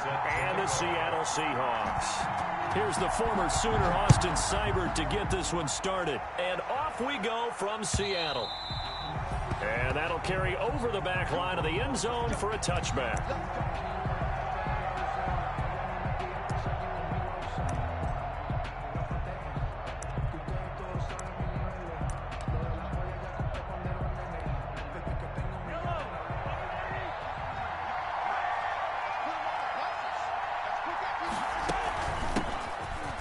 and the Seattle Seahawks. Here's the former Sooner, Austin Seibert, to get this one started. And off we go from Seattle. And that'll carry over the back line of the end zone for a touchback.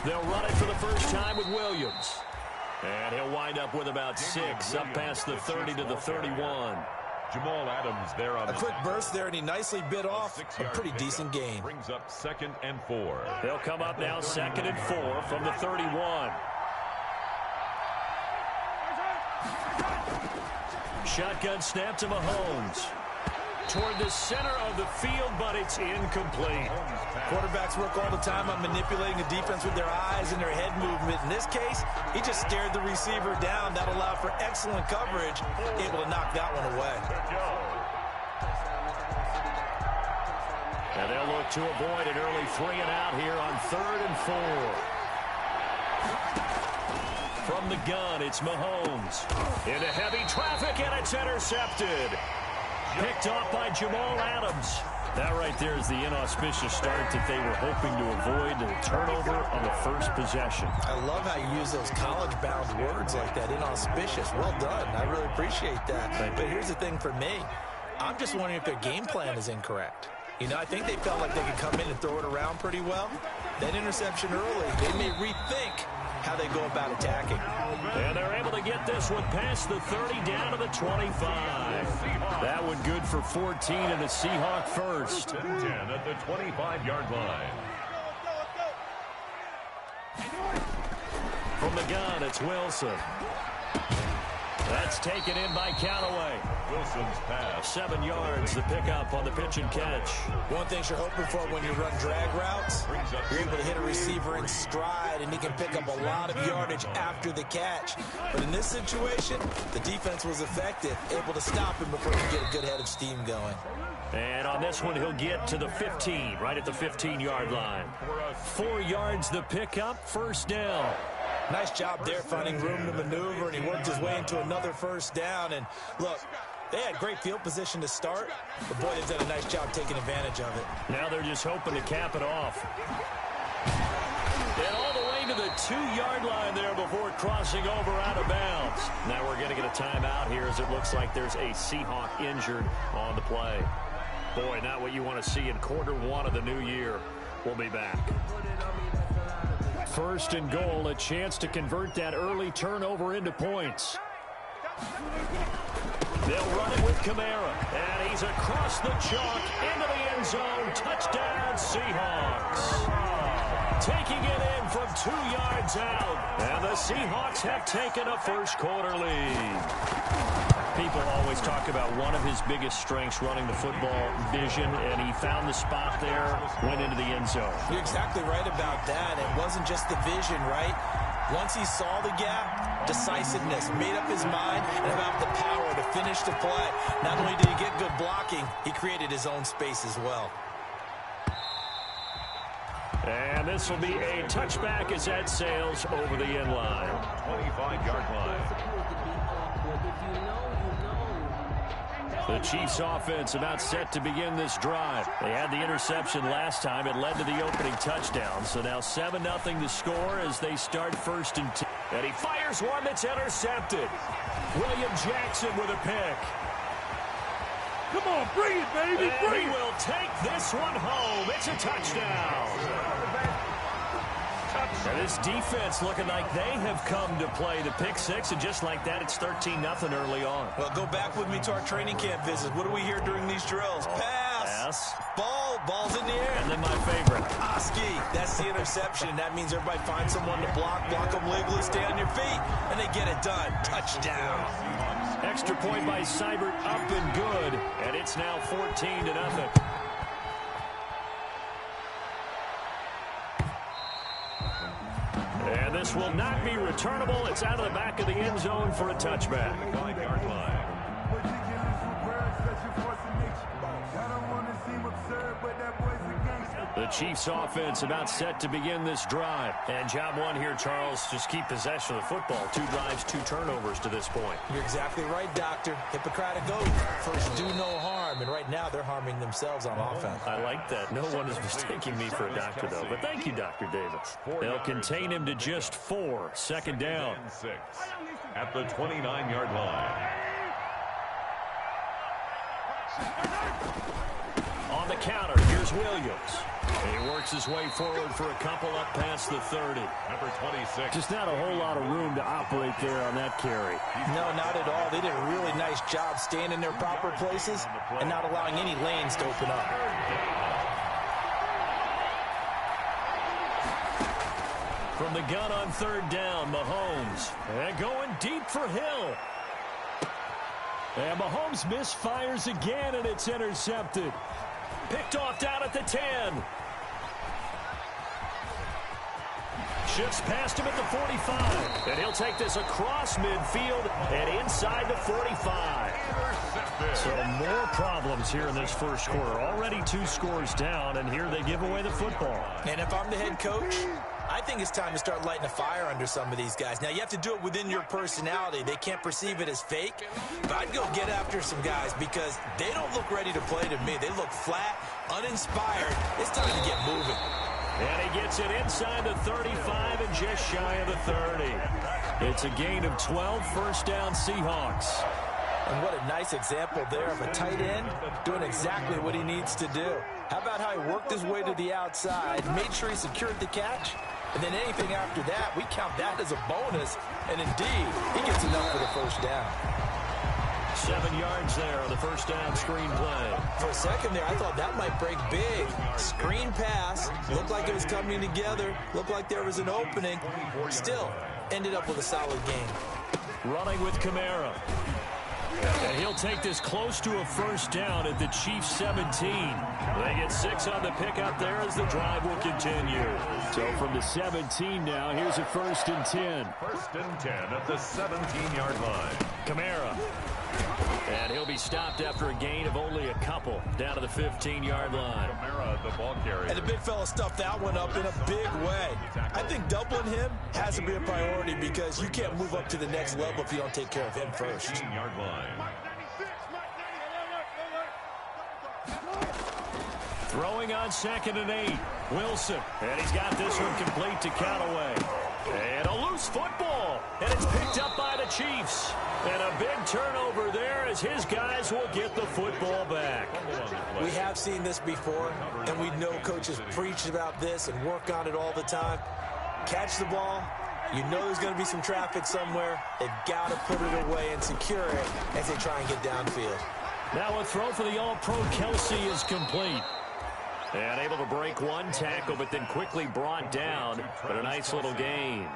They'll run it for the first time with Williams. And he'll wind up with about 6, up past the 30 to the 31. Jamal Adams there on a quick burst there, and he nicely bit off a pretty decent gain. Brings up 2nd and 4. They'll come up now 2nd and 4 from the 31. Shotgun snap to Mahomes. Toward the center of the field, but it's incomplete. Quarterbacks work all the time on manipulating the defense with their eyes and their head movement. In this case, he just stared the receiver down. That allowed for excellent coverage, able to knock that one away. And they'll look to avoid an early 3 and out here on 3rd and 4. From the gun, it's Mahomes. Into heavy traffic, and it's intercepted. Picked off by Jamal Adams. That right there is the inauspicious start that they were hoping to avoid, the turnover on the first possession. I love how you use those college-bound words like that, inauspicious. Well done. I really appreciate that. But here's the thing for me. I'm just wondering if their game plan is incorrect. You know, I think they felt like they could come in and throw it around pretty well. That interception early, they may rethink how they go about attacking. And they're able to get this one past the 30 down to the 25. That one good for 14 and a Seahawk first. 10 at the 25-yard line. From the gun, it's Wilson. That's taken in by Callaway. Wilson's pass. 7 yards, the pickup on the pitch and catch. One thing you're hoping for when you run drag routes, you're able to hit a receiver in stride, and he can pick up a lot of yardage after the catch. But in this situation, the defense was effective, able to stop him before he could get a good head of steam going. And on this one, he'll get to the 15, right at the 15-yard line. 4 yards, the pickup, first down. Nice job there finding room to maneuver, and he worked his way into another first down. And look, they had great field position to start, but boy, they've done a nice job taking advantage of it. Now they're just hoping to cap it off. And all the way to the 2-yard line there before crossing over out of bounds. Now we're going to get a timeout here as it looks like there's a Seahawk injured on the play. Boy, not what you want to see in quarter 1 of the new year. We'll be back. First and goal, a chance to convert that early turnover into points. They'll run it with Kamara, and he's across the chalk into the end zone. Touchdown, Seahawks. Taking it in from 2 yards out, and the Seahawks have taken a first-quarter lead. People always talk about one of his biggest strengths running the football, vision, and he found the spot there, went into the end zone. You're exactly right about that. It wasn't just the vision, right? Once he saw the gap, decisiveness, made up his mind, and about the power to finish the play. Not only did he get good blocking, he created his own space as well. And this will be a touchback as that sails over the end line. 25-yard line. The Chiefs offense about set to begin this drive. They had the interception last time. It led to the opening touchdown. So now 7-0 the score as they start 1st and 10. And he fires one that's intercepted. William Jackson with a pick. Come on, bring it, baby, bring it. He will take this one home. It's a touchdown. And this defense looking like they have come to play the pick six, and just like that, it's 13-0 early on. Well, go back with me to our training camp visit. What do we hear during these drills? Pass. Ball's in the air. And then my favorite. Oski, that's the interception. That means everybody finds someone to block them legally, stay on your feet, and they get it done. Touchdown. Extra point by Seibert, up and good, and it's now 14-0. And this will not be returnable. It's out of the back of the end zone for a touchback. 5-yard line. The Chiefs offense about set to begin this drive. And job one here, Charles, just keep possession of the football. 2 drives, 2 turnovers to this point. You're exactly right, Doctor. Hippocratic oath. First, do no harm. And right now, they're harming themselves on offense. I like that. No one is mistaking me for a doctor, though. But thank you, Dr. Davis. They'll contain him to just 4. Second down. 6 at the 29-yard line. On the counter, here's Williams. He works his way forward for a couple up past the 30. Number 26. Just not a whole lot of room to operate there on that carry. No, not at all. They did a really nice job staying in their proper places and not allowing any lanes to open up. From the gun on 3rd down, Mahomes. And going deep for Hill. And Mahomes misfires again, and it's intercepted. Picked off down at the 10. Shifts past him at the 45. And he'll take this across midfield and inside the 45. So more problems here in this first quarter. Already 2 scores down, and here they give away the football. And if I'm the head coach, I think it's time to start lighting a fire under some of these guys. Now, you have to do it within your personality. They can't perceive it as fake. But I'd go get after some guys because they don't look ready to play to me. They look flat, uninspired. It's time to get moving. And he gets it inside the 35 and just shy of the 30. It's a gain of 12, first down Seahawks. And what a nice example there of a tight end doing exactly what he needs to do. How about how he worked his way to the outside, made sure he secured the catch, and then anything after that, we count that as a bonus. And indeed, he gets enough for the first down. 7 yards there on the first down screen play. For a second there, I thought that might break big. Screen pass, looked like it was coming together, looked like there was an opening. Still, ended up with a solid game. Running with Kamara. And he'll take this close to a first down at the Chiefs 17. They get 6 on the pickup there as the drive will continue. So from the 17 now, here's a 1st and 10. 1st and 10 at the 17-yard line. Kamara. And he'll be stopped after a gain of only a couple down to the 15-yard line. Kamara, the ball carrier. And the big fella stuffed that one up in a big way. I think doubling him has to be a priority because you can't move up to the next level if you don't take care of him first. 15-yard line. Throwing on 2nd and 8. Wilson. And he's got this one complete to Callaway. And a loose football. And it's picked up by the Chiefs. And a big turnover there as his guys will get the football back. We have seen this before, and we know coaches preach about this and work on it all the time. Catch the ball. You know there's going to be some traffic somewhere. They've got to put it away and secure it as they try and get downfield. Now a throw for the All-Pro Kelsey is complete. And able to break one tackle, but then quickly brought down. But a nice little gain.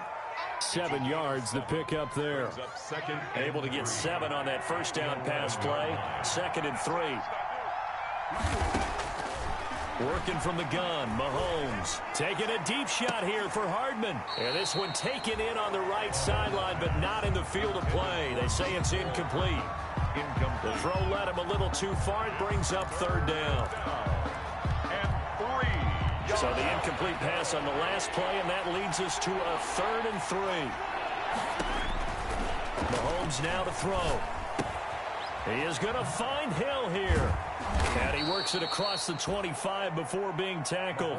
7 yards, the pickup there. Able to get 7 on that first down pass play. 2nd and 3. Working from the gun, Mahomes. Taking a deep shot here for Hardman. And this one taken in on the right sideline, but not in the field of play. They say it's incomplete. The throw led him a little too far. It brings up 3rd down. So the incomplete pass on the last play, and that leads us to a 3rd and 3. Mahomes now to throw. He is going to find Hill here. And he works it across the 25 before being tackled.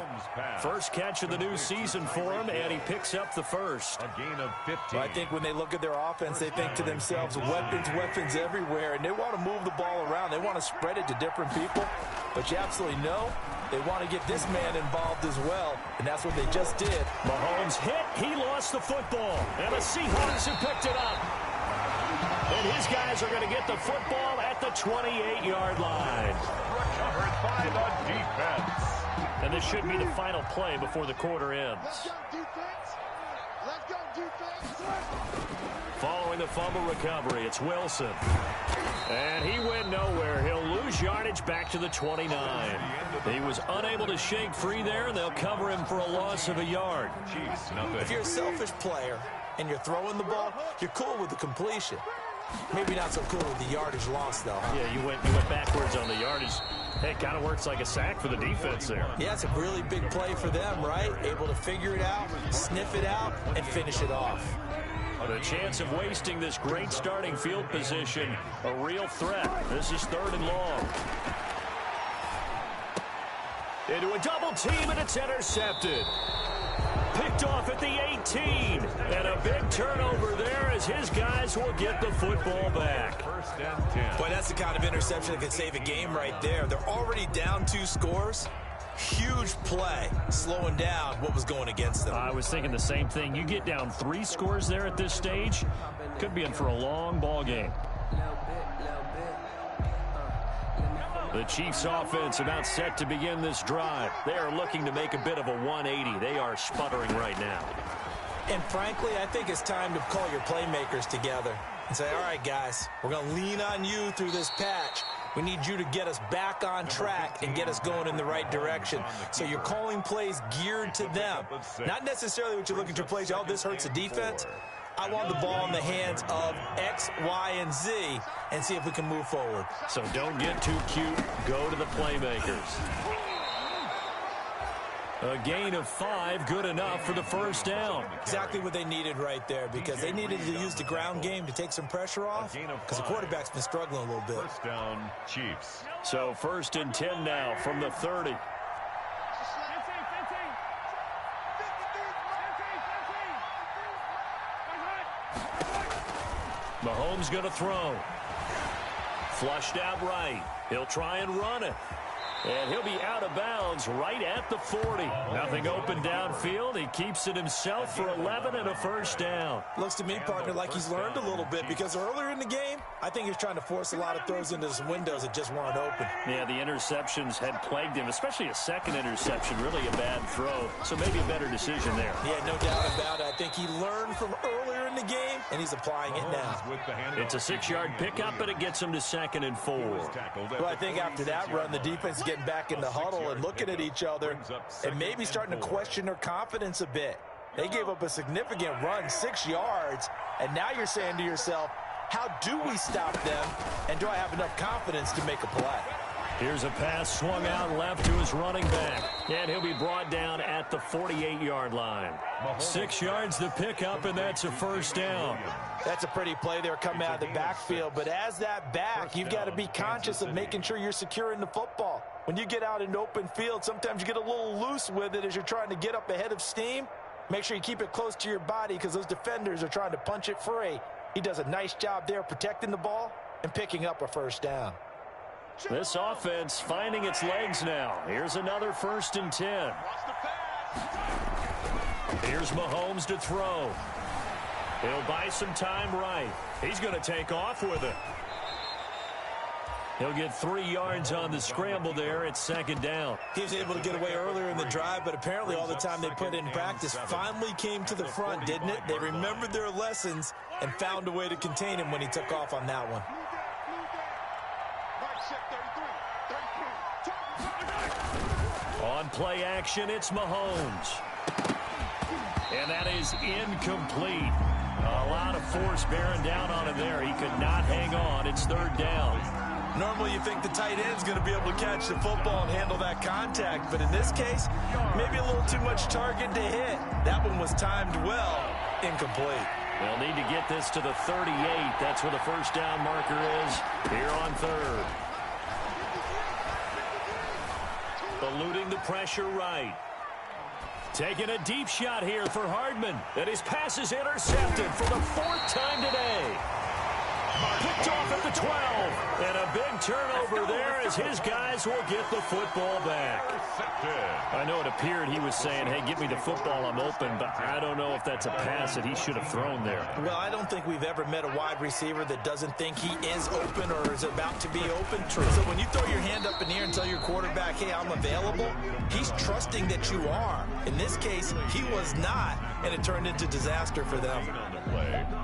First catch of the new season for him, and he picks up the first. A gain of 15. Well, I think when they look at their offense, they think to themselves, weapons everywhere, and they want to move the ball around. They want to spread it to different people. But you absolutely know they want to get this man involved as well, and that's what they just did. Mahomes hit. He lost the football, and the Seahawks have picked it up. And his guys are going to get the football at the 28-yard line. Recovered by the defense. And this should be the final play before the quarter ends. Let's go, defense. Following the fumble recovery, it's Wilson. And he went nowhere. He'll lose yardage back to the 29. He was unable to shake free there, and they'll cover him for a loss of a yard. If you're a selfish player and you're throwing the ball, you're cool with the completion. Maybe not so cool with the yardage loss, though. Yeah, you went backwards on the yardage. It kind of works like a sack for the defense there. Yeah, it's a really big play for them, right? Able to figure it out, sniff it out, and finish it off. The chance of wasting this great starting field position, a real threat. This is 3rd and long. Into a double team, and it's intercepted. Picked off at the 18. And a big turnover there as his guys will get the football back. 1st and 10. Boy, that's the kind of interception that could save a game right there. They're already down 2 scores. Huge play, slowing down what was going against them. I was thinking the same thing. You get down 3 scores there at this stage, could be in for a long ball game. The Chiefs offense about set to begin this drive. They are looking to make a bit of a 180. They are sputtering right now. And frankly, I think it's time to call your playmakers together and say, all right, guys, we're going to lean on you through this patch. We need you to get us back on track and get us going in the right direction. So you're calling plays geared to them. Not necessarily what you're looking to play. Oh, this hurts the defense. I want the ball in the hands of X, Y, and Z and see if we can move forward. So don't get too cute. Go to the playmakers. A gain of 5, good enough for the 1st down. Exactly what they needed right there, because they needed to use the ground game to take some pressure off, because the quarterback's been struggling a little bit. 1st down, Chiefs. So 1st and 10 now from the 30. Mahomes going to throw. Flushed out right. He'll try and run it. And he'll be out of bounds right at the 40. Nothing open downfield. He keeps it himself for 11 and a 1st down. Looks to me, partner, like he's learned a little bit, because earlier in the game, I think he was trying to force a lot of throws into some windows that just weren't open. Yeah, the interceptions had plagued him, especially a 2nd interception, really a bad throw. So maybe a better decision there. Yeah, no doubt about it. I think he learned from earlier in the game, and he's applying it now. It's a 6-yard pickup, but it gets him to 2nd and 4. Well, I think after that run, the defense is getting back in the huddle and looking at each other and maybe starting to question their confidence a bit. They gave up a significant run, 6 yards, and now you're saying to yourself, how do we stop them, and do I have enough confidence to make a play? Here's a pass swung out left to his running back, and he'll be brought down at the 48-yard line. 6 yards to pick up, and that's a 1st down. That's a pretty play there coming out of the backfield, but as that back, you've got to be conscious of making sure you're securing the football. When you get out in open field, sometimes you get a little loose with it as you're trying to get up ahead of steam. Make sure you keep it close to your body, because those defenders are trying to punch it free. He does a nice job there protecting the ball and picking up a 1st down. This offense finding its legs now. Here's another 1st and 10. Here's Mahomes to throw. He'll buy some time right. He's going to take off with it. He'll get 3 yards on the scramble there at 2nd down. He was able to get away earlier in the drive, but apparently all the time they put in practice finally came to the front, didn't it? They remembered their lessons and found a way to contain him when he took off on that one. On play action, it's Mahomes. And that is incomplete. A lot of force bearing down on him there. He could not hang on. It's 3rd down. Normally you think the tight end's going to be able to catch the football and handle that contact, but in this case, maybe a little too much target to hit. That one was timed well, incomplete. They'll need to get this to the 38. That's where the 1st down marker is here on 3rd. Eluding the pressure right. Taking a deep shot here for Hardman. And his pass is intercepted for the 4th time today. Picked off at the 12. And a big turnover there as his guys will get the football back. I know it appeared he was saying, hey, give me the football, I'm open, but I don't know if that's a pass that he should have thrown there. Well, I don't think we've ever met a wide receiver that doesn't think he is open or is about to be open. True. So when you throw your hand up in the air and tell your quarterback, hey, I'm available, he's trusting that you are. In this case, he was not, and it turned into disaster for them.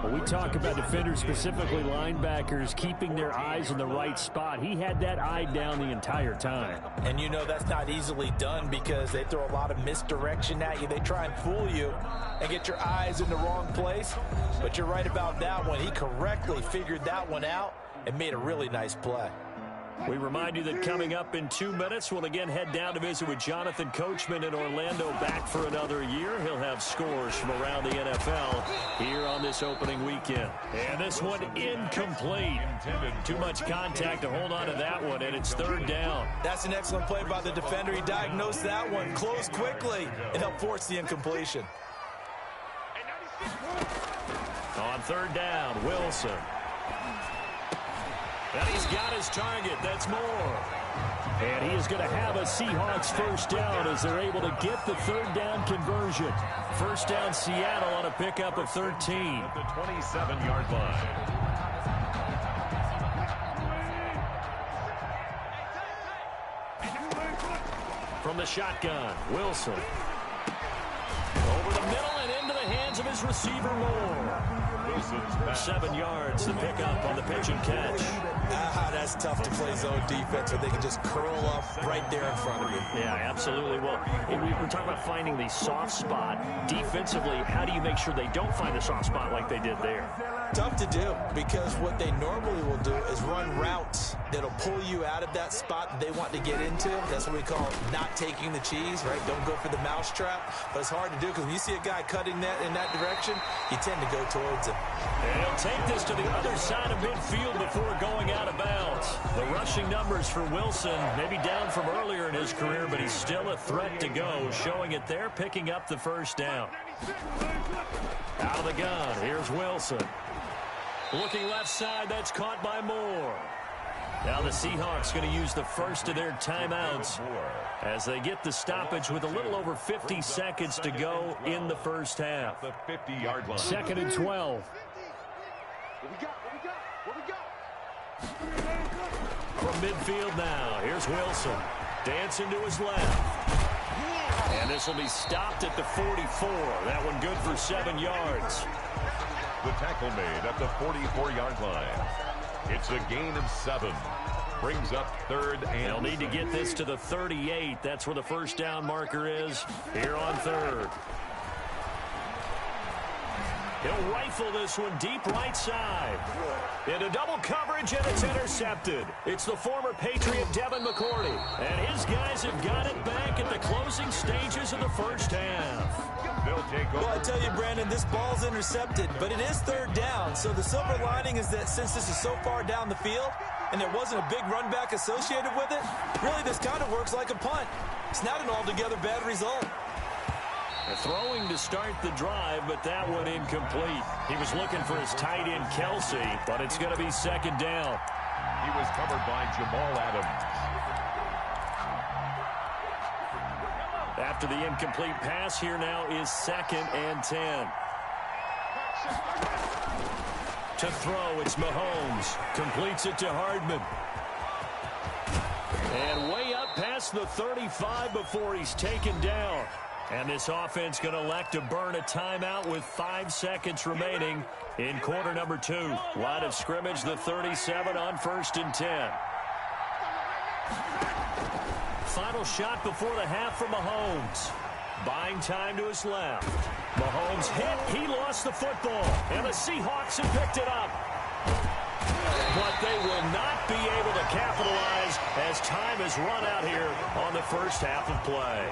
Well, we talk about defenders, specifically linebackers, keeping their eyes in the right spot. He had that eye down the entire time. And you know that's not easily done because they throw a lot of misdirection at you. They try and fool you and get your eyes in the wrong place. But you're right about that one. He correctly figured that one out and made a really nice play. We remind you that coming up in 2 minutes, we'll again head down to visit with Jonathan Coachman in Orlando, back for another year. He'll have scores from around the NFL here on this opening weekend. And this one incomplete. Too much contact to hold on to that one, and it's third down. That's an excellent play by the defender. He diagnosed that one, closed quickly, and helped force the incompletion. On third down, Wilson. And he's got his target. That's Moore. And he is going to have a Seahawks first down as they're able to get the third down conversion. First down, Seattle on a pickup of 13. At the 27-yard line. From the shotgun, Wilson. Over the middle and into the hands of his receiver, Moore. 7 yards to pick up on the pitch and catch. That's tough to play zone defense where they can just curl up right there in front of you. Yeah, absolutely. Well, we're talking about finding the soft spot. Defensively, how do you make sure they don't find the soft spot like they did there? Tough to do, because what they normally will do is run routes that'll pull you out of that spot that they want to get into. That's what we call not taking the cheese, right? Don't go for the mousetrap. But it's hard to do because when you see a guy cutting that in that direction, you tend to go towards him. And he'll take this to the other side of midfield before going out of bounds. The rushing numbers for Wilson, maybe down from earlier in his career, but he's still a threat to go, showing it there, picking up the first down. Out of the gun, here's Wilson. Looking left side, that's caught by Moore. Now the Seahawks going to use the first of their timeouts as they get the stoppage with a little over 50 seconds to go in the first half. The 50-yard line. 2nd and 12. From midfield now, here's Wilson. Dancing to his left. And this will be stopped at the 44. That one good for 7 yards. The tackle made at the 44-yard line. It's a gain of 7. Brings up third and... They'll need to get this to the 38. That's where the first down marker is here on third. He'll rifle this one deep right side. Into double coverage, and it's intercepted. It's the former Patriot Devin McCourty. And his guys have got it back at the closing stages of the first half. They'll take over. Well, I tell you, Brandon, this ball's intercepted, but it is third down. So the silver lining is that since this is so far down the field and there wasn't a big run back associated with it, really this kind of works like a punt. It's not an altogether bad result. Throwing to start the drive, but that one incomplete. He was looking for his tight end, Kelsey, but it's going to be second down. He was covered by Jamal Adams. After the incomplete pass, here now is 2nd and 10. To throw, it's Mahomes. Completes it to Hardman. And way up past the 35 before he's taken down. And this offense going to elect to burn a timeout with 5 seconds remaining in quarter number 2. Line of scrimmage, the 37 on 1st and 10. Final shot before the half from Mahomes. Buying time to his left. Mahomes hit. He lost the football. And the Seahawks have picked it up. But they will not be able to capitalize as time has run out here on the first half of play.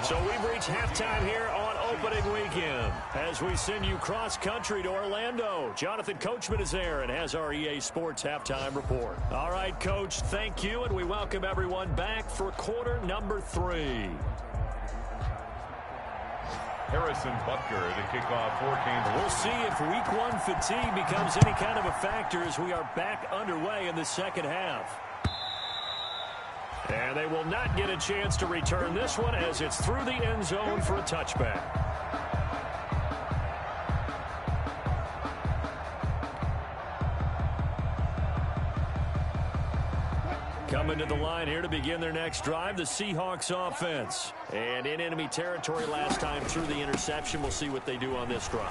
So we've reached halftime here on opening weekend as we send you cross-country to Orlando. Jonathan Coachman is there and has our EA Sports halftime report. All right, Coach, thank you, and we welcome everyone back for quarter number 3. Harrison Butker to kick off for Kansas. We'll see if week 1 fatigue becomes any kind of a factor as we are back underway in the second half. And they will not get a chance to return this one as it's through the end zone for a touchback. Coming to the line here to begin their next drive, the Seahawks offense. And in enemy territory last time through the interception. We'll see what they do on this drive.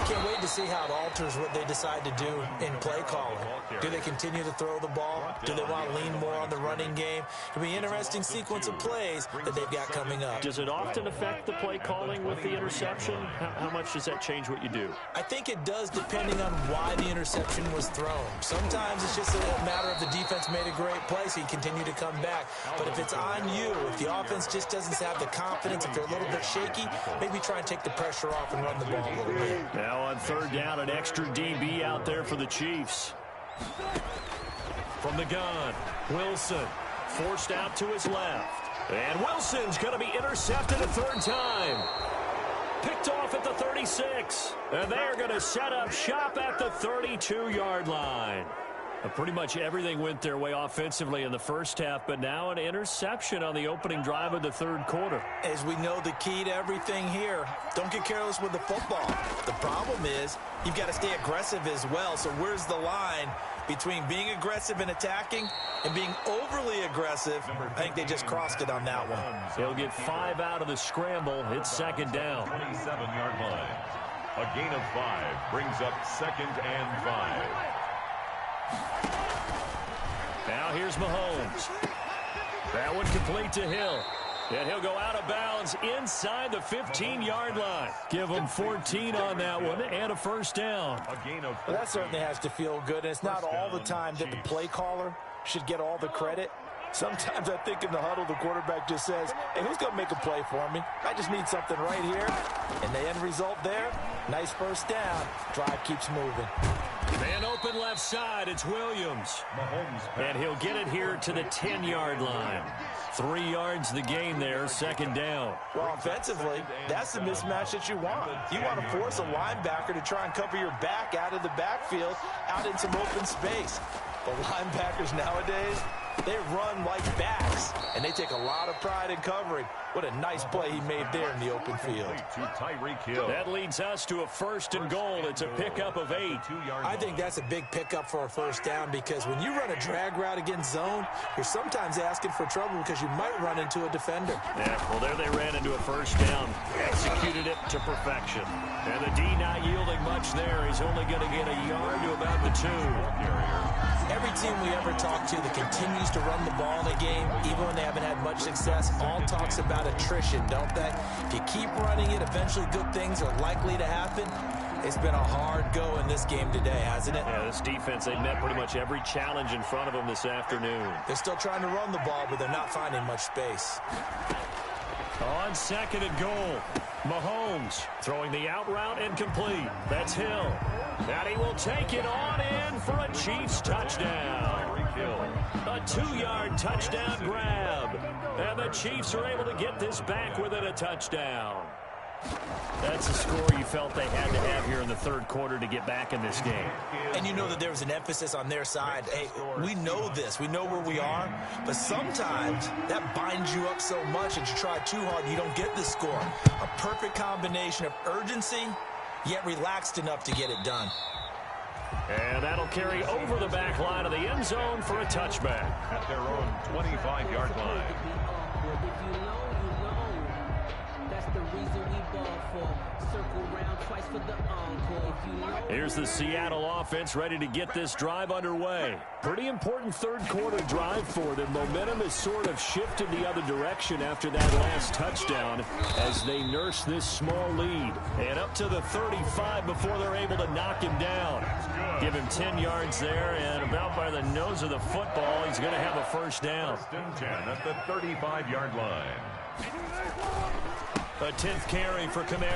Can't wait to see how it alters what they decide to do in play calling. Do they continue to throw the ball? Do they want to lean more on the running game? It'll be an interesting sequence of plays that they've got coming up. Does it often affect the play calling with the interception? How much does that change what you do? I think it does, depending on why the interception was thrown. Sometimes it's just a matter of the defense made a great play, so you continue to come back. But if it's on you, if the offense just doesn't have the confidence, if they're a little bit shaky, maybe try and take the pressure off and run the ball a little bit. Now on third down, an extra DB out there for the Chiefs. From the gun, Wilson forced out to his left. And Wilson's going to be intercepted a third time. Picked off at the 36. And they're going to set up shop at the 32-yard line. Pretty much everything went their way offensively in the first half, but now an interception on the opening drive of the third quarter. As we know, the key to everything here, don't get careless with the football. The problem is you've got to stay aggressive as well. So where's the line between being aggressive and attacking and being overly aggressive? I think they just crossed it on that one. They'll get 5 out of the scramble. It's second down. 27-yard line. A gain of 5 brings up 2nd and 5. Now here's Mahomes. That one complete to Hill. And he'll go out of bounds inside the 15-yard line. Give him 14 on that one and a first down. Well, that certainly has to feel good. And it's not all the time that the play caller should get all the credit. Sometimes I think in the huddle, the quarterback just says, hey, who's going to make a play for me? I just need something right here. And the end result there, nice first down. Drive keeps moving. Man open left side, it's Williams. And he'll get it here to the 10-yard line. 3 yards the gain there, second down. Well, offensively, that's the mismatch that you want. You want to force a linebacker to try and cover your back out of the backfield, out in some open space. The linebackers nowadays, they run like backs, and they take a lot of pride in covering. What a nice play he made there in the open field. That leads us to a 1st and goal. It's a pickup of 8. I think that's a big pickup for a first down because when you run a drag route against zone, you're sometimes asking for trouble because you might run into a defender. Yeah, well, there they ran into a first down. Executed it to perfection. And the D not yielding much there. He's only going to get a yard to about the 2. Every team we ever talk to that continues to run the ball in a game, even when they haven't had much success, all talks about attrition, don't they? If you keep running it, eventually good things are likely to happen. It's been a hard go in this game today, hasn't it? Yeah, this defense, they met pretty much every challenge in front of them this afternoon. They're still trying to run the ball, but they're not finding much space. On 2nd and goal, Mahomes throwing the out route and complete. That's Hill. And he will take it on in for a Chiefs touchdown. A 2-yard touchdown grab. And the Chiefs are able to get this back within a touchdown. That's the score you felt they had to have here in the third quarter to get back in this game. And you know that there was an emphasis on their side. Hey, we know this. We know where we are. But sometimes that binds you up so much that you try too hard, you don't get the score. A perfect combination of urgency, yet relaxed enough to get it done. And that'll carry over the back line of the end zone for a touchback. At their own 25-yard line. Here's the Seattle offense ready to get this drive underway. Pretty important third quarter drive for them. Momentum has sort of shifted the other direction after that last touchdown as they nurse this small lead. And up to the 35 before they're able to knock him down. Give him 10 yards there, and about by the nose of the football, he's going to have a first down. 10 at the 35-yard line. A 10th carry for Kamara.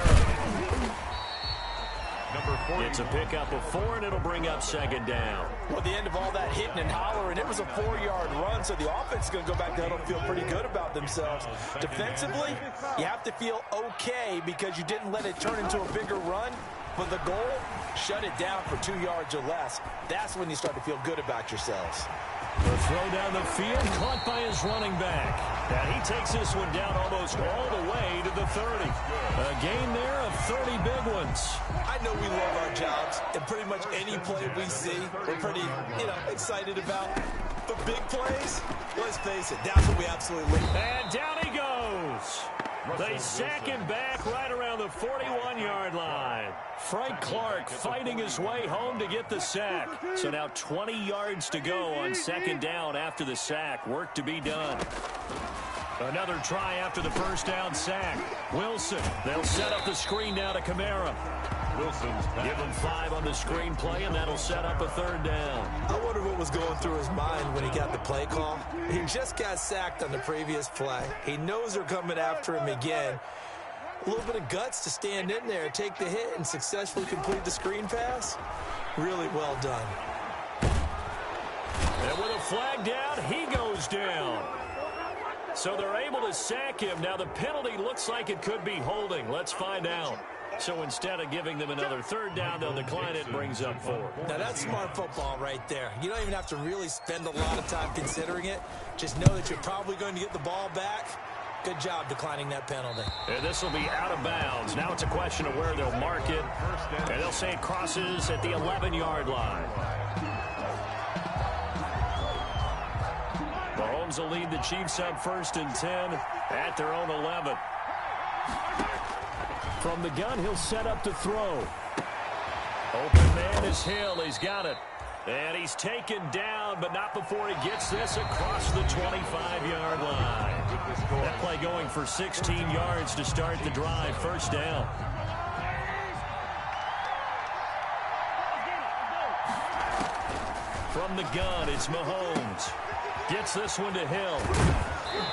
It's a pickup of 4, and it'll bring up second down. Well, at the end of all that hitting and hollering, it was a 4-yard run, so the offense is going to go back to huddle and feel pretty good about themselves. Defensively, you have to feel okay because you didn't let it turn into a bigger run. But the goal, shut it down for 2 yards or less. That's when you start to feel good about yourselves. The throw down the field, caught by his running back. And he takes this one down almost all the way to the 30. A gain there of 30 big ones. I know we love our jobs, and pretty much any play we see, we're pretty, excited about. But big plays, let's face it, that's what we absolutely live. And down he goes. They sack him back right around the 41-yard line. Frank Clark fighting his way home to get the sack. So now 20 yards to go on second down after the sack. Work to be done. Another try after the first down sack. Wilson, they'll set up the screen now to Kamara. Wilson's Give him 5 on the screen play, and that'll set up a third down. I wonder what was going through his mind when he got the play call. He just got sacked on the previous play. He knows they're coming after him again. A little bit of guts to stand in there, take the hit, and successfully complete the screen pass. Really well done. And with a flag down, he goes down. So they're able to sack him. Now the penalty looks like it could be holding. Let's find out. So instead of giving them another third down, they'll decline it, brings up 4. Now that's smart football right there. You don't even have to really spend a lot of time considering it. Just know that you're probably going to get the ball back. Good job declining that penalty. And this will be out of bounds. Now it's a question of where they'll mark it. And they'll say it crosses at the 11-yard line. Mahomes will lead the Chiefs up 1st and 10 at their own 11. From the gun, he'll set up to throw. Open man is Hill. He's got it. And he's taken down, but not before he gets this across the 25-yard line. That play going for 16 yards to start the drive. First down. From the gun, it's Mahomes. Gets this one to Hill.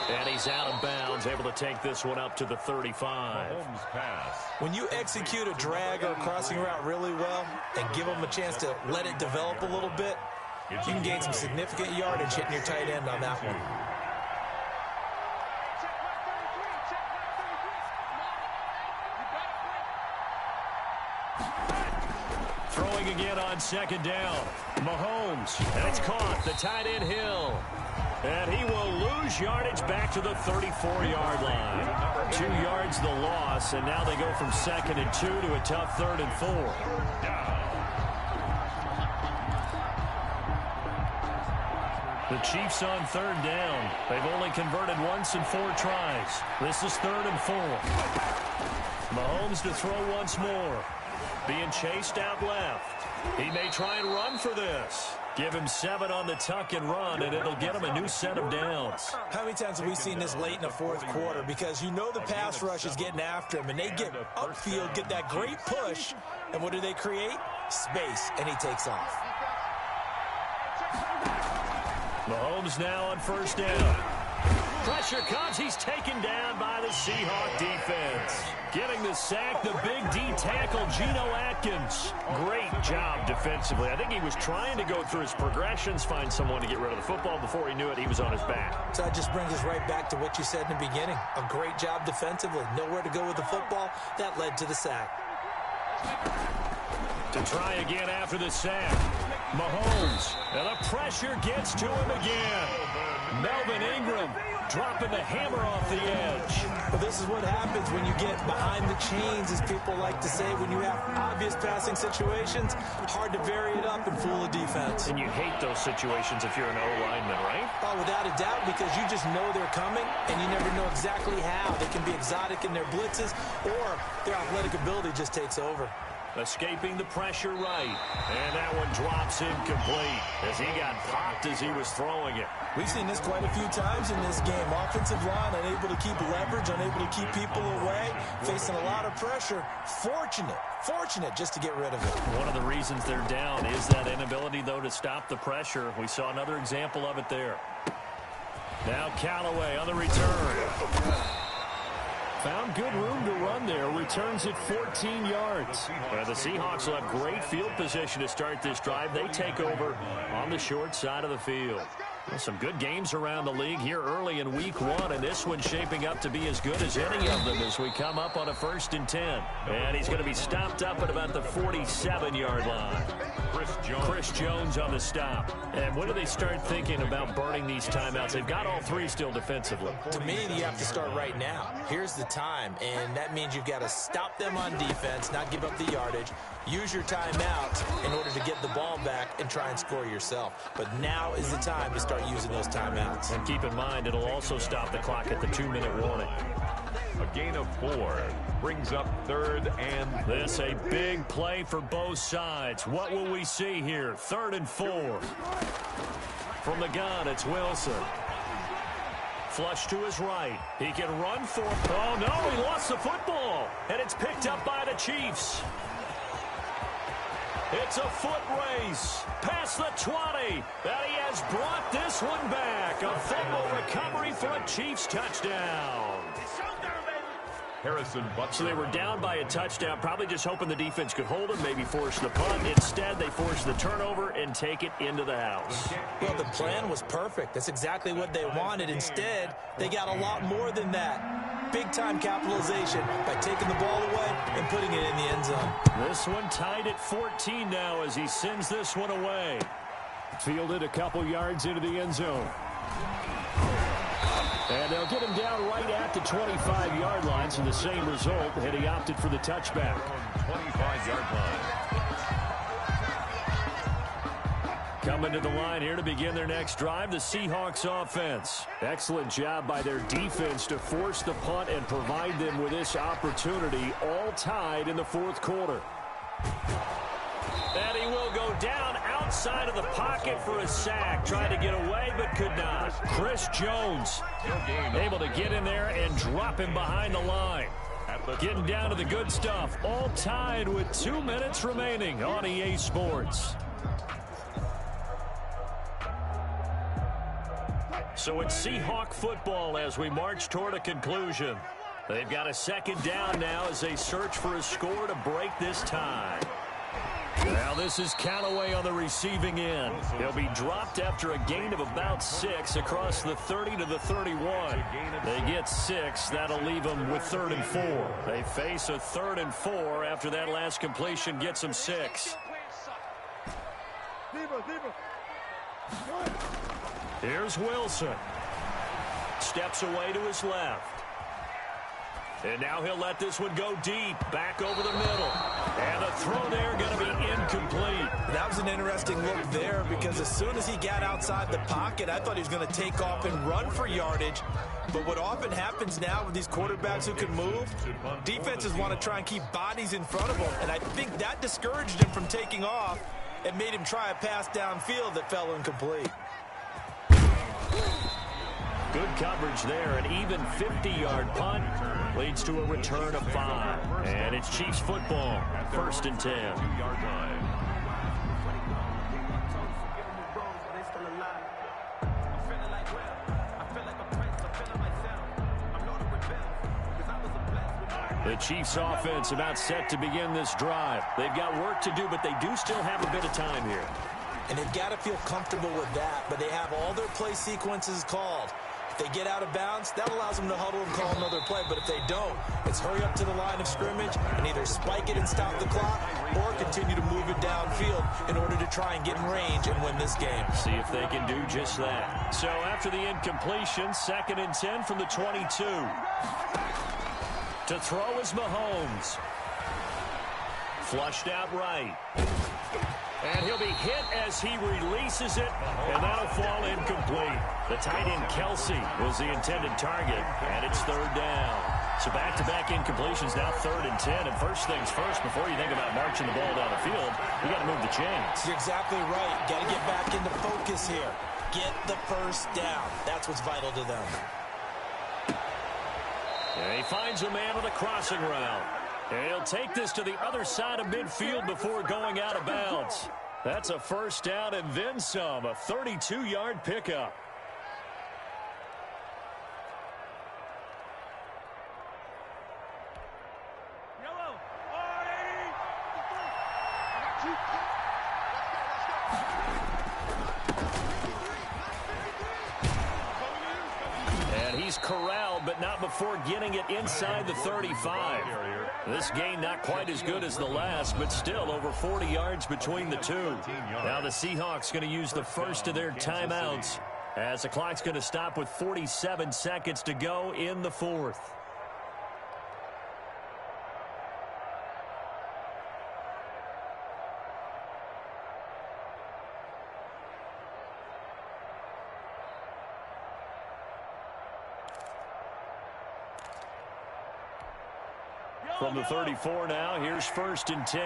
And he's out of bounds, able to take this one up to the 35. Mahomes pass. When you execute a drag or a crossing route really well and give them a chance to let it develop a little bit, you can gain some significant yardage hitting your tight end on that one. Throwing again on second down. Mahomes, and it's caught. The tight end Hill. And he will lose yardage back to the 34-yard line. 2 yards the loss, and now they go from 2nd and 2 to a tough 3rd and 4. The Chiefs on 3rd down. They've only converted once in 4 tries. This is 3rd and 4. Mahomes to throw once more. Being chased out left. He may try and run for this. Give him 7 on the tuck and run, and it'll get him a new set of downs. How many times have we seen this late in the 4th quarter? Because you know the pass rush is getting after him, and they get upfield, get that great push, and what do they create? Space, and he takes off. Mahomes now on 1st down. Pressure comes. He's taken down by the Seahawk defense. Getting the sack, the big D tackle, Geno Atkins. Great job defensively. I think he was trying to go through his progressions, find someone to get rid of the football. Before he knew it, he was on his back. So that just brings us right back to what you said in the beginning. A great job defensively. Nowhere to go with the football. That led to the sack. To try again after the sack. Mahomes. And the pressure gets to him again. Melvin Ingram dropping the hammer off the edge. Well, this is what happens when you get behind the chains, as people like to say. When you have obvious passing situations, hard to vary it up and fool a defense. And you hate those situations if you're an O-lineman, right? Oh, without a doubt, because you just know they're coming, and you never know exactly how. They can be exotic in their blitzes, or their athletic ability just takes over. Escaping the pressure right. And that one drops incomplete as he got popped as he was throwing it. We've seen this quite a few times in this game. Offensive line unable to keep leverage, unable to keep people away, facing a lot of pressure. Fortunate just to get rid of it. One of the reasons they're down is that inability, though, to stop the pressure. We saw another example of it there. Now Callaway on the return. Found good room to run there. Returns it 14 yards. The Seahawks will have great field position to start this drive. They take over on the short side of the field. Well, some good games around the league here early in week 1, and this one's shaping up to be as good as any of them as we come up on a 1st and 10. And he's going to be stopped up at about the 47-yard line. Chris Jones on the stop. And when do they start thinking about burning these timeouts? They've got all 3 still defensively. To me, you have to start right now. Here's the time, and that means you've got to stop them on defense, not give up the yardage, use your timeouts in order to get the ball back and try and score yourself. But now is the time to start using those timeouts. And keep in mind, it'll also stop the clock at the 2-minute warning. gain of 4. Brings up 3rd and... This a big play for both sides. What will we see here? 3rd and 4. From the gun, it's Wilson. Flush to his right. He can run for... Oh, no, he lost the football. And it's picked up by the Chiefs. It's a foot race. Past the 20. And he has brought this one back. A fumble recovery for a Chiefs touchdown. Harrison Butler. So they were down by a touchdown, probably just hoping the defense could hold them, maybe force the punt. Instead, they force the turnover and take it into the house. Well, the plan was perfect. That's exactly what they wanted. Instead, they got a lot more than that. Big-time capitalization by taking the ball away and putting it in the end zone. This one tied at 14 now as he sends this one away. Fielded a couple yards into the end zone. And they'll get him down right at the 25-yard line, so the same result, and he opted for the touchback. 25-yard line. Coming to the line here to begin their next drive, the Seahawks offense. Excellent job by their defense to force the punt and provide them with this opportunity, all tied in the fourth quarter. And he will go down outside of the pocket for a sack. Tried to get away, but could not. Chris Jones able to get in there and drop him behind the line. Getting down to the good stuff. All tied with 2 minutes remaining on EA Sports. So it's Seahawk football as we march toward a conclusion. They've got a second down now as they search for a score to break this tie. Now this is Callaway on the receiving end. He'll be dropped after a gain of about 6 across the 30 to the 31. They get 6. That'll leave them with 3rd and 4. They face a 3rd and 4 after that last completion gets them 6. Here's Wilson. Steps away to his left. And now he'll let this one go deep, back over the middle. And the throw there going to be incomplete. That was an interesting look there because as soon as he got outside the pocket, I thought he was going to take off and run for yardage. But what often happens now with these quarterbacks who can move, defenses want to try and keep bodies in front of them. And I think that discouraged him from taking off and made him try a pass downfield that fell incomplete. Good coverage there. An even 50-yard punt leads to a return of 5. And it's Chiefs football, 1st and 10. 2-yard line. The Chiefs offense about set to begin this drive. They've got work to do, but they do still have a bit of time here. And they've got to feel comfortable with that, but they have all their play sequences called. If they get out of bounds, that allows them to huddle and call another play. But if they don't, it's hurry up to the line of scrimmage and either spike it and stop the clock or continue to move it downfield in order to try and get in range and win this game. See if they can do just that. So after the incompletion, 2nd and 10 from the 22. To throw is Mahomes. Flushed out right. And he'll be hit as he releases it, and that'll fall incomplete. The tight end, Kelsey, was the intended target, and it's 3rd down. So back-to-back incompletions, now 3rd and 10. And first things first, before you think about marching the ball down the field, you got to move the chains. You're exactly right. Got to get back into focus here. Get the first down. That's what's vital to them. And he finds a man on the crossing route. And he'll take this to the other side of midfield before going out of bounds. That's a 1st down and then some, a 32-yard pickup. And he's corralled, but not before getting it inside the 35. This gain not quite as good as the last, but still over 40 yards between the two. Now the Seahawks going to use the first of their timeouts as the clock's going to stop with 47 seconds to go in the 4th. From the 34 now, here's 1st and 10.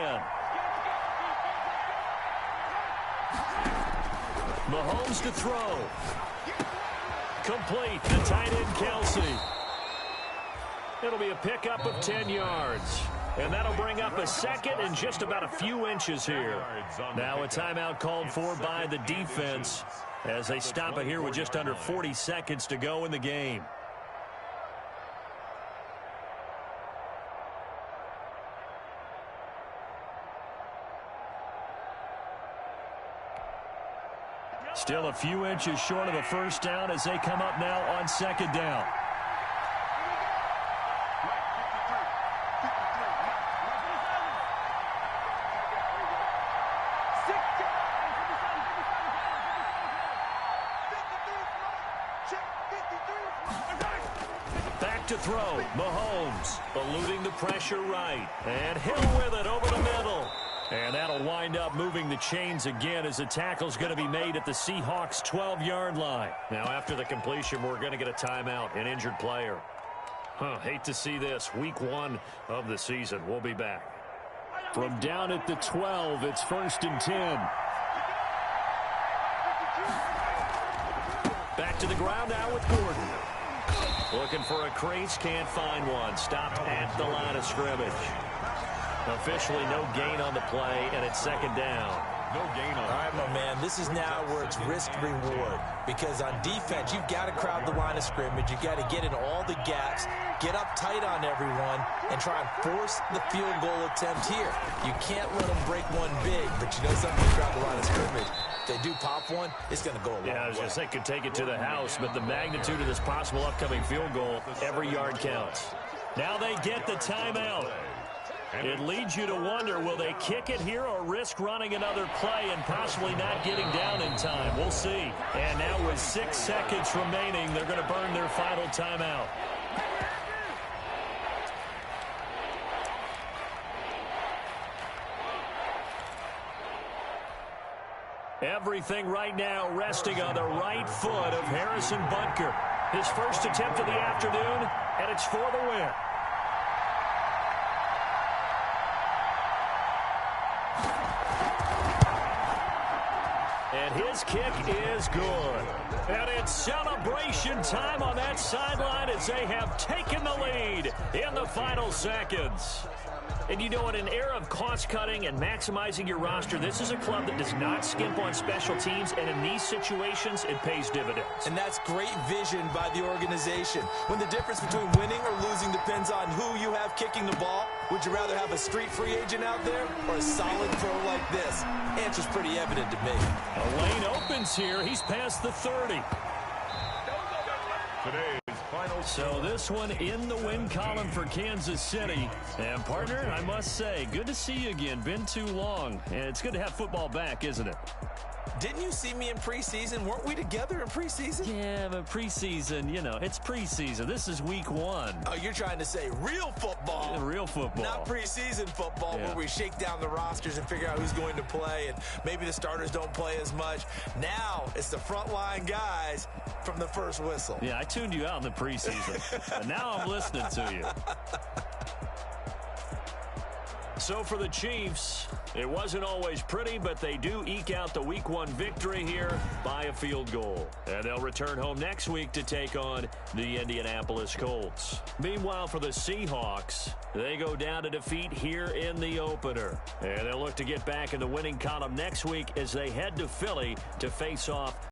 Mahomes to throw. Complete to tight end Kelsey. It'll be a pickup of 10 yards. And that'll bring up a second and just about a few inches here. Now a timeout called for by the defense as they stop it here with just under 40 seconds to go in the game. Still a few inches short of a first down as they come up now on 2nd down. Back to throw. Mahomes eluding the pressure right. And Hill with it over the middle. And that'll wind up moving the chains again as the tackle's going to be made at the Seahawks' 12-yard line. Now, after the completion, we're going to get a timeout, an injured player. Hate to see this. Week 1 of the season. We'll be back. From down at the 12, it's 1st and 10. Back to the ground now with Gordon. Looking for a crease, can't find one. Stopped at the line of scrimmage. Officially no gain on the play, and it's 2nd down. No gain on. All right, my man, this is now where it's risk-reward. Because on defense, you've got to crowd the line of scrimmage. You've got to get in all the gaps, get up tight on everyone, and try and force the field goal attempt here. You can't let them break one big, but you know something, you crowd the line of scrimmage. If they do pop one, it's going to go a long way. Yeah, I was just saying, could take it to the house, but the magnitude of this possible upcoming field goal, every yard counts. Now they get the timeout. It leads you to wonder, will they kick it here or risk running another play and possibly not getting down in time? We'll see. And now with 6 seconds remaining, they're going to burn their final timeout. Everything right now resting on the right foot of Harrison Butker. His first attempt of the afternoon, and it's for the win. And his kick is good. And it's celebration time on that sideline as they have taken the lead in the final seconds. And you know, in an era of cost-cutting and maximizing your roster, this is a club that does not skimp on special teams, and in these situations, it pays dividends. And that's great vision by the organization. When the difference between winning or losing depends on who you have kicking the ball, would you rather have a street free agent out there or a solid pro like this? Answer's pretty evident to me. A lane opens here. He's past the 30. Today's final. So this one in the win column for Kansas City. And partner, I must say, good to see you again. Been too long. And it's good to have football back, isn't it? Didn't you see me in preseason? Weren't we together in preseason? Yeah, but preseason, you know, it's preseason. This is week 1. Oh, you're trying to say real football. Yeah, real football. Not preseason football where we shake down the rosters and figure out who's going to play, and maybe the starters don't play as much. Now it's the frontline guys from the first whistle. Yeah, I tuned you out in the preseason. And now I'm listening to you. So for the Chiefs, it wasn't always pretty, but they do eke out the Week 1 victory here by a field goal. And they'll return home next week to take on the Indianapolis Colts. Meanwhile, for the Seahawks, they go down to defeat here in the opener. And they'll look to get back in the winning column next week as they head to Philly to face off